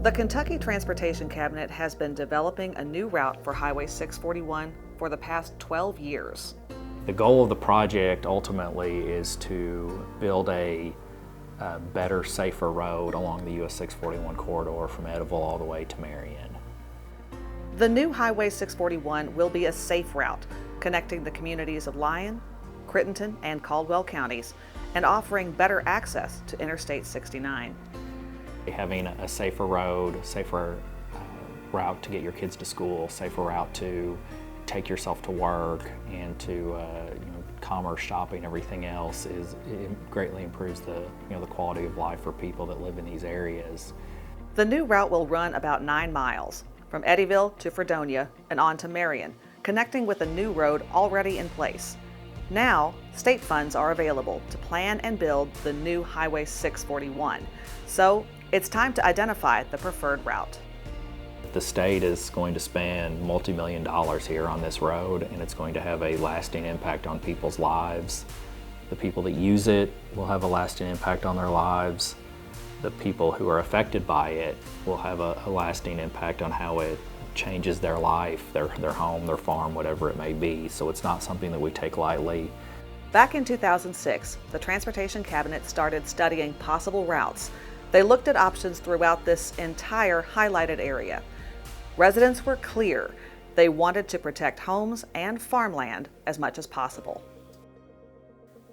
The Kentucky Transportation Cabinet has been developing a new route for Highway 641 for the past 12 years. The goal of the project ultimately is to build a better, safer road along the US 641 corridor from Eddyville all the way to Marion. The new Highway 641 will be a safe route connecting the communities of Lyon, Crittenden, and Caldwell counties and offering better access to Interstate 69. Having a safer road, safer route to get your kids to school, safer route to take yourself to work and to commerce, shopping, everything else it greatly improves the quality of life for people that live in these areas. The new route will run about 9 miles from Eddyville to Fredonia and on to Marion, connecting with a new road already in place. Now, state funds are available to plan and build the new Highway 641. So it's time to identify the preferred route. The state is going to spend multi-million dollars here on this road, and it's going to have a lasting impact on people's lives. The people that use it will have a lasting impact on their lives. The people who are affected by it will have a lasting impact on how it changes their life, their home, their farm, whatever it may be. So it's not something that we take lightly. Back in 2006, the Transportation Cabinet started studying possible routes. They looked at options throughout this entire highlighted area. Residents were clear. They wanted to protect homes and farmland as much as possible.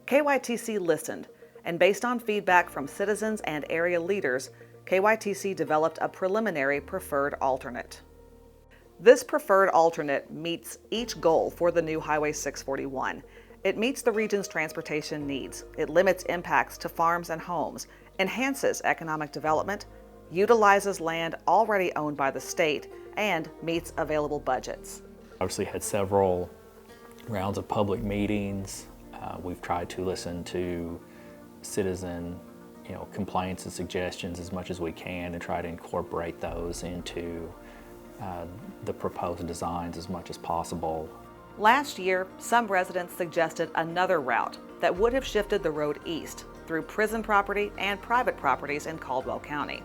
KYTC listened, and based on feedback from citizens and area leaders, KYTC developed a preliminary preferred alternate. This preferred alternate meets each goal for the new Highway 641. It meets the region's transportation needs. It limits impacts to farms and homes, enhances economic development, utilizes land already owned by the state, and meets available budgets. Obviously had several rounds of public meetings. We've tried to listen to citizen complaints and suggestions as much as we can and try to incorporate those into the proposed designs as much as possible. Last year, some residents suggested another route that would have shifted the road east through prison property and private properties in Caldwell County.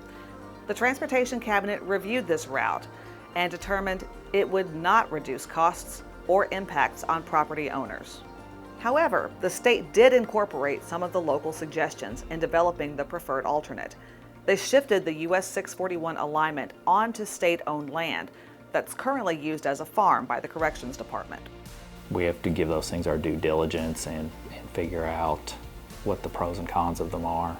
The Transportation Cabinet reviewed this route and determined it would not reduce costs or impacts on property owners. However, the state did incorporate some of the local suggestions in developing the preferred alternate. They shifted the US 641 alignment onto state-owned land that's currently used as a farm by the Corrections Department. We have to give those things our due diligence and figure out what the pros and cons of them are.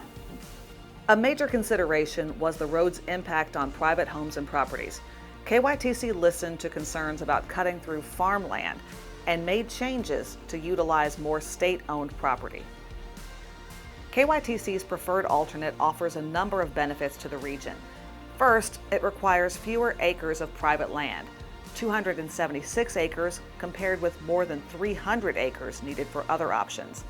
A major consideration was the road's impact on private homes and properties. KYTC listened to concerns about cutting through farmland and made changes to utilize more state-owned property. KYTC's preferred alternate offers a number of benefits to the region. First, it requires fewer acres of private land, 276 acres compared with more than 300 acres needed for other options.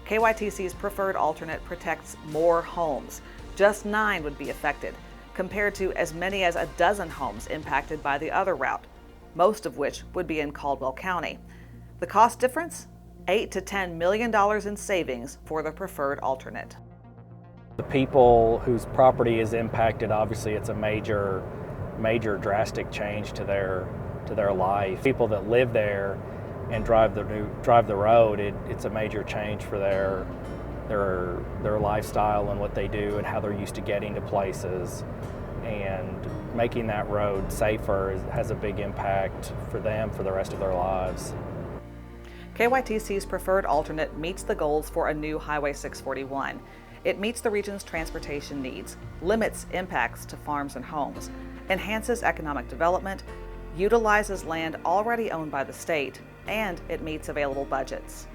KYTC's preferred alternate protects more homes. Just 9 would be affected, compared to as many as a dozen homes impacted by the other route, most of which would be in Caldwell County. The cost difference? $8 to $10 million in savings for the preferred alternate. The people whose property is impacted, obviously it's a major drastic change to their life. People that live there and drive the road, it's a major change for their lifestyle and what they do and how they're used to getting to places. And making that road safer has a big impact for them for the rest of their lives. KYTC's preferred alternate meets the goals for a new Highway 641. It meets the region's transportation needs, limits impacts to farms and homes, enhances economic development, utilizes land already owned by the state, and it meets available budgets.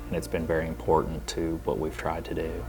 And it's been very important to what we've tried to do.